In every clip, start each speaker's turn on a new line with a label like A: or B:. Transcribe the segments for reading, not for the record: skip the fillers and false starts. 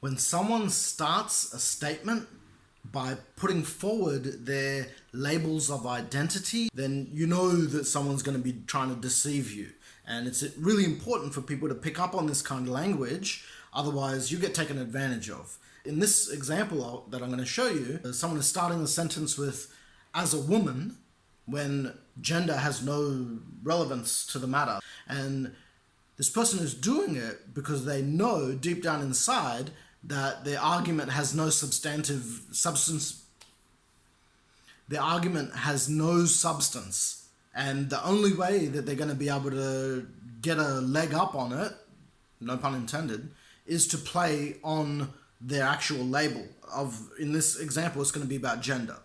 A: When someone starts a statement by putting forward their labels of identity, then you know that someone's going to be trying to deceive you. And it's really important for people to pick up on this kind of language, otherwise you get taken advantage of. In this example that I'm going to show you, someone is starting the sentence with, as a woman, when gender has no relevance to the matter. And this person is doing it because they know deep down inside that their argument has no substantive substance. Their argument has no substance. And the only way that they're going to be able to get a leg up on it, no pun intended, is to play on their actual label of, in this example, it's going to be about gender.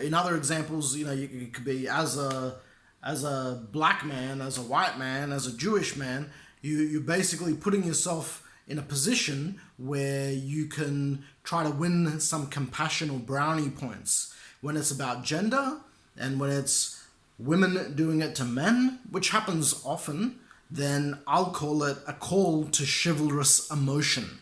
A: In other examples, it could be as a black man, as a white man, as a Jewish man. You're basically putting yourself in a position where you can try to win some compassion or brownie points. When it's about gender and when it's women doing it to men, which happens often, then I'll call it a call to chivalrous emotion.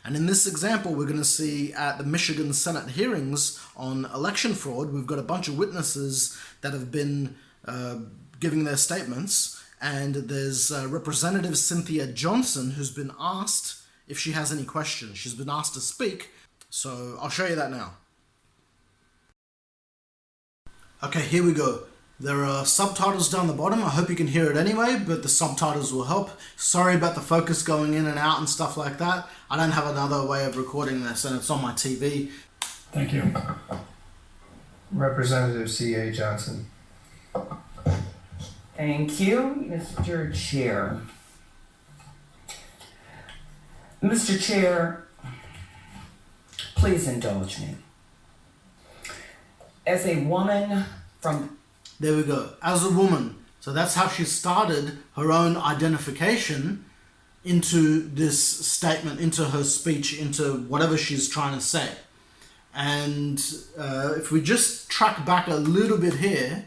A: And in this example, we're going to see at the Michigan Senate hearings on election fraud, we've got a bunch of witnesses that have been giving their statements. And there's Representative Cynthia Johnson, who's been asked if she has any questions. She's been asked to speak, so I'll show you that now. Okay, here we go. There are subtitles down the bottom. I hope you can hear it anyway, but the subtitles will help. Sorry about the focus going in and out and stuff like that. I don't have another way of recording this, and it's on my TV.
B: Thank you. Representative C.A. Johnson.
C: Thank you, Mr. Chair. Mr. Chair, please indulge me. As a woman from...
A: There we go. As a woman. So that's how she started her own identification into this statement, into her speech, into whatever she's trying to say. And if we just track back a little bit here,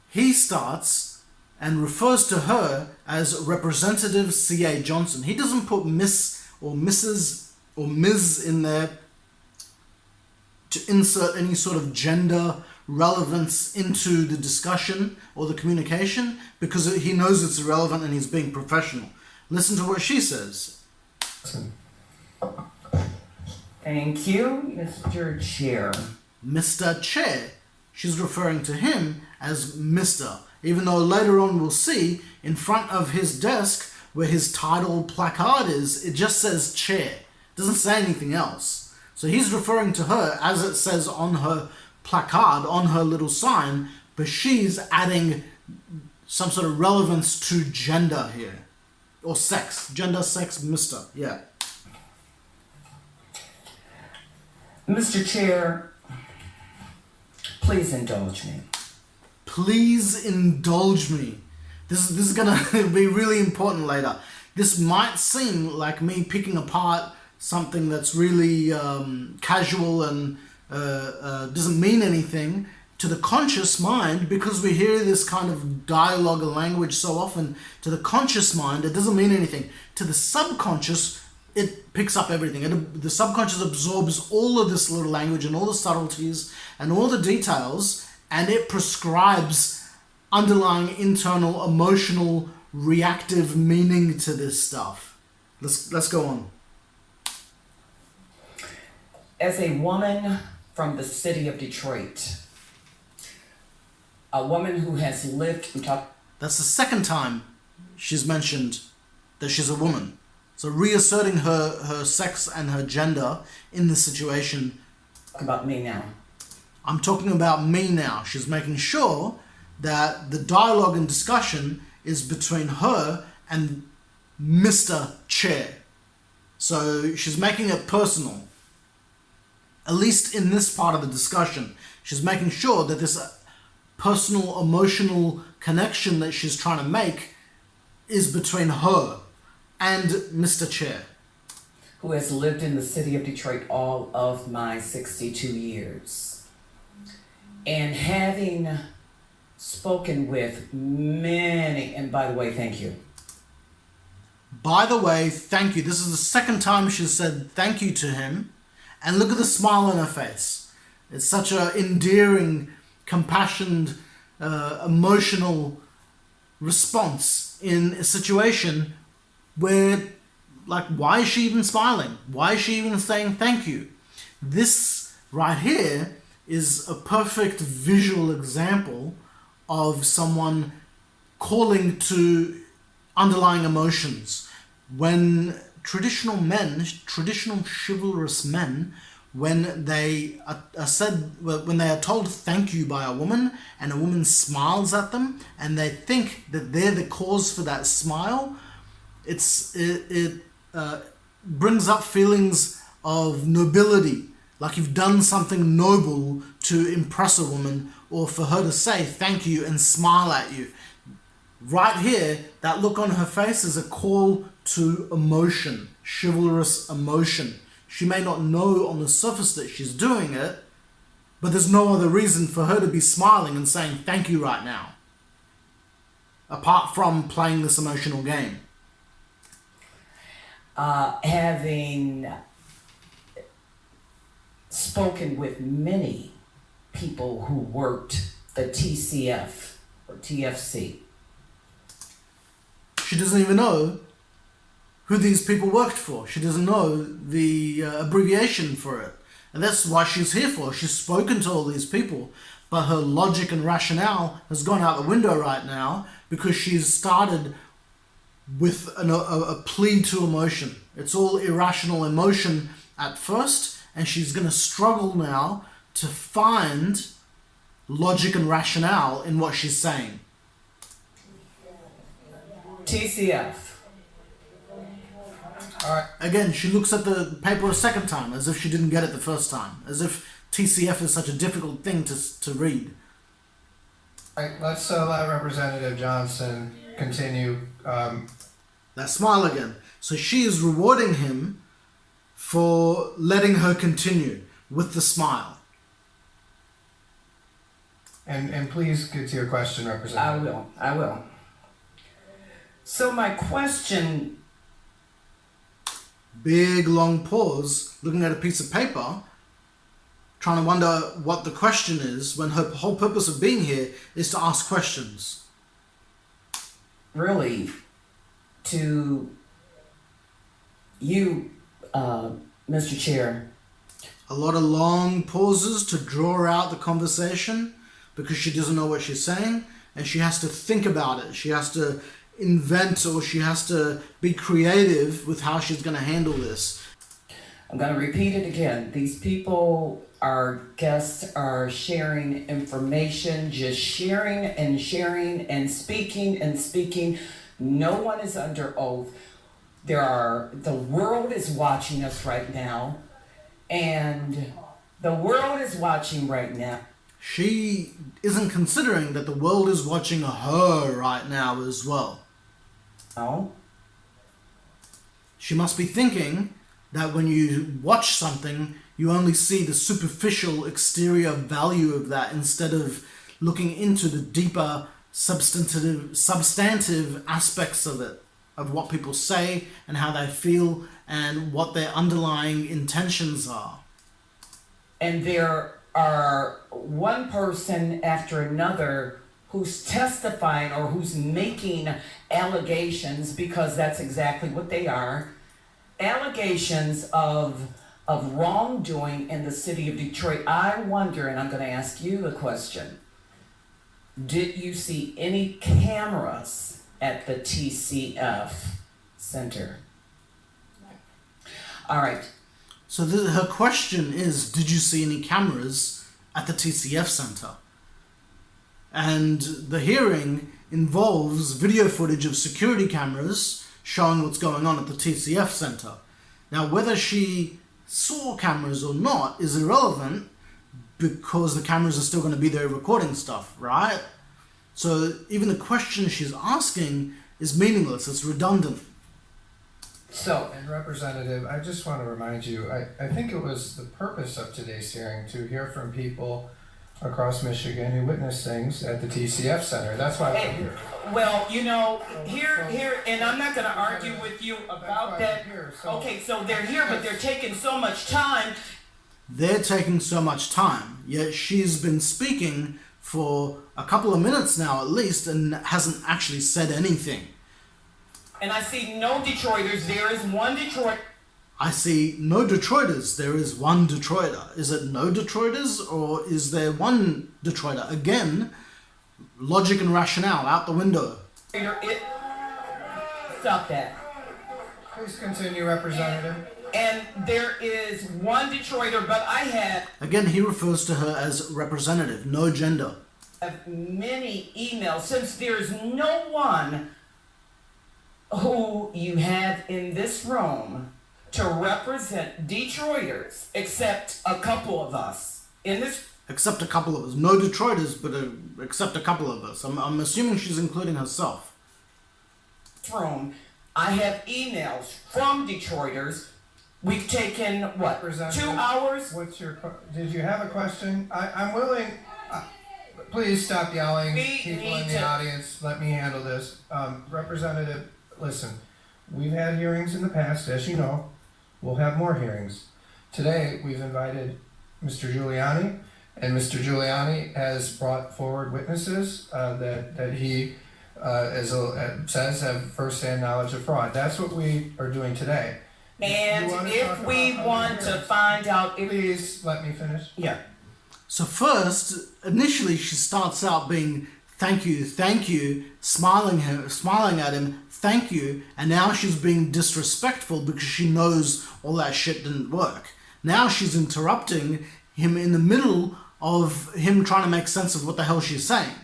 A: he starts and refers to her as Representative C.A. Johnson. He doesn't put Miss or Mrs. or Ms. in there to insert any sort of gender relevance into the discussion or the communication, because he knows it's irrelevant and he's being professional. Listen to what she says.
C: Thank you, Mr. Chair.
A: Mr. Chair. She's referring to him as Mr. Even though later on we'll see in front of his desk where his title placard is, it just says chair. It doesn't say anything else. So he's referring to her as it says on her placard, on her little sign, but she's adding some sort of relevance to gender here. Or sex. Gender, sex, Mr. Yeah.
C: Mr. Chair, please indulge me.
A: Please indulge me. This is gonna be really important later. This might seem like me picking apart something that's really casual and doesn't mean anything to the conscious mind, because we hear this kind of dialogue and language so often. To the conscious mind, it doesn't mean anything. To the subconscious, it picks up everything. The subconscious absorbs all of this little language and all the subtleties and all the details, and it prescribes underlying internal emotional reactive meaning to this stuff. Let's go on.
C: As a woman from the city of Detroit, a woman who has lived and talked...
A: That's the second time she's mentioned that she's a woman. So reasserting her sex and her gender in this situation.
C: About me now.
A: I'm talking about me now. She's making sure that the dialogue and discussion is between her and Mr. Chair. So she's making it personal. At least in this part of the discussion, she's making sure that this personal, emotional connection that she's trying to make is between her and Mr. Chair.
C: Who has lived in the city of Detroit all of my 62 years. And having spoken with many, and by the way, thank you.
A: by the way, thank you. This is the second time she's said thank you to him. And look at the smile on her face. It's such a endearing, compassionate, emotional response in a situation where, like, why is she even smiling? Why is she even saying thank you? This right here is a perfect visual example of someone calling to underlying emotions. When traditional men, traditional chivalrous men, when they when they are told thank you by a woman and a woman smiles at them and they think that they're the cause for that smile, it brings up feelings of nobility, like you've done something noble to impress a woman or for her to say thank you and smile at you. Right here, that look on her face is a call to emotion, chivalrous emotion. She may not know on the surface that she's doing it, but there's no other reason for her to be smiling and saying thank you right now, apart from playing this emotional game.
C: Having spoken with many people who worked the TCF or TFC.
A: She doesn't even know who these people worked for. She doesn't know the abbreviation for it. And that's why she's here for. She's spoken to all these people, but her logic and rationale has gone out the window right now because she's started with a plea to emotion. It's all irrational emotion at first, and she's going to struggle now to find logic and rationale in what she's saying.
C: TCF.
B: All right.
A: Again, she looks at the paper a second time as if she didn't get it the first time, as if TCF is such a difficult thing to read.
B: All right, let's let Representative Johnson continue.
A: That smile again. So she is rewarding him for letting her continue with the smile.
B: And please get to your question, Representative.
C: I will. So my question,
A: Big long pause, looking at a piece of paper, trying to wonder what the question is, when her whole purpose of being here is to ask questions.
C: really, to you, Mr. Chair.
A: A lot of long pauses to draw out the conversation because she doesn't know what she's saying and she has to think about it. She has to invent, or she has to be creative with how she's going to handle this.
C: I'm going to repeat it again. These people, our guests, are sharing information, just sharing and speaking and speaking. No one is under oath. The world is watching us right now, and the world is watching right now.
A: She isn't considering that the world is watching her right now as well.
C: Oh,
A: She must be thinking that when you watch something, you only see the superficial exterior value of that instead of looking into the deeper substantive aspects of it, of what people say and how they feel and what their underlying intentions are.
C: and there are one person after another who's testifying or who's making allegations, because that's exactly what they are, allegations of wrongdoing in the city of Detroit. I wonder, and I'm going to ask you the question, did you see any cameras at the TCF Center? All right.
A: So her question is, did you see any cameras at the TCF Center? And the hearing involves video footage of security cameras showing what's going on at the TCF Center. Now, whether she saw cameras or not is irrelevant because the cameras are still going to be there recording stuff, right? So even the question she's asking is meaningless, it's redundant.
C: So,
B: And Representative, I just want to remind you, I think it was the purpose of today's hearing to hear from people across Michigan who witnessed things at the TCF Center. That's why we're here.
C: Well, you know, here, and I'm not going to argue with you about that. Okay, so they're here, but they're taking so much time.
A: They're taking so much time, yet she's been speaking for a couple of minutes now at least and hasn't actually said anything.
C: And I see no Detroiters. There is one Detroit.
A: I see no Detroiters. There is one Detroiter. Is it no Detroiters or is there one Detroiter? Again, logic and rationale out the window.
C: Stop that.
B: Please continue, Representative.
C: And there is one Detroiter, but I have...
A: Again, he refers to her as representative, no gender.
C: Many emails, since there's no one who you have in this room to represent Detroiters, except a couple of us in this.
A: Except a couple of us. No Detroiters, but except a couple of us. I'm assuming she's including herself.
C: Room, I have emails from Detroiters. We've taken, what, 2 hours?
B: Did you have a question? I'm willing... please stop yelling. People in the audience, let me handle this. Representative, listen. We've had hearings in the past, as you know. We'll have more hearings. Today, we've invited Mr. Giuliani, and Mr. Giuliani has brought forward witnesses that he says have first-hand knowledge of fraud. That's what we are doing today.
C: And if we want to find out if...
B: Please let me finish.
C: Yeah.
A: So first, initially she starts out being thank you, smiling at him, thank you, and now she's being disrespectful because she knows all that shit didn't work. Now she's interrupting him in the middle of him trying to make sense of what the hell she's saying.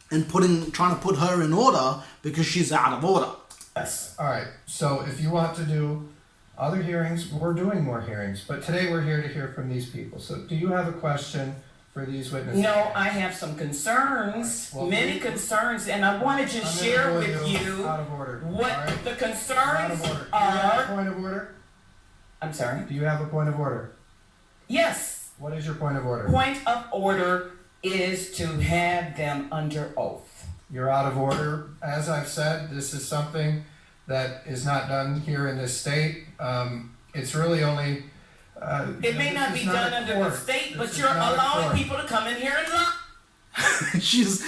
A: And trying to put her in order because she's out of order.
C: Yes.
B: All right, so if you want to do other hearings, we're doing more hearings, but today we're here to hear from these people. So do you have a question for these witnesses?
C: No, I have some concerns,
B: Well,
C: many concerns, and I want to just share with you
B: out of order.
C: what
B: All right?
C: the
B: Out
C: concerns
B: of order. Do you have a
C: are.
B: point of order?
C: I'm sorry?
B: Do you have a point of order?
C: Yes.
B: What is your point of order?
C: Point of order is to have them under oath.
B: You're out of order. As I've said, this is something that is not done here in this state. It's really only...
C: It may not be done under the state, but you're allowing people to come in here and lie.
A: She's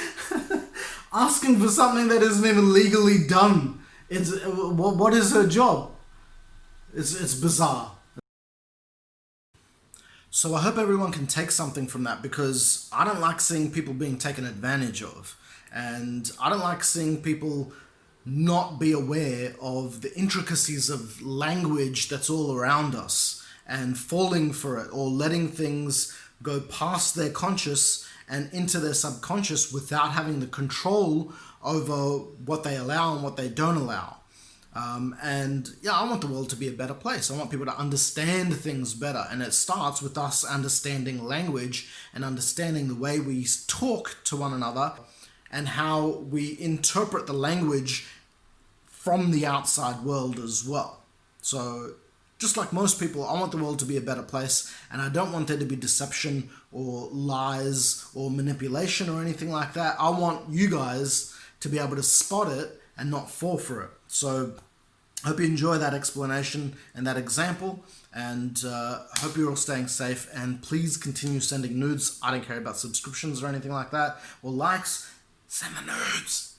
A: asking for something that isn't even legally done. What is her job? It's bizarre. So I hope everyone can take something from that, because I don't like seeing people being taken advantage of. And I don't like seeing people not be aware of the intricacies of language that's all around us and falling for it or letting things go past their conscious and into their subconscious without having the control over what they allow and what they don't allow. And yeah, I want the world to be a better place. I want people to understand things better. And it starts with us understanding language and understanding the way we talk to one another and how we interpret the language from the outside world as well. So just like most people, I want the world to be a better place, and I don't want there to be deception or lies or manipulation or anything like that. I want you guys to be able to spot it and not fall for it. So I hope you enjoy that explanation and that example, and hope you're all staying safe, and please continue sending nudes. I don't care about subscriptions or anything like that or likes. Send the nudes.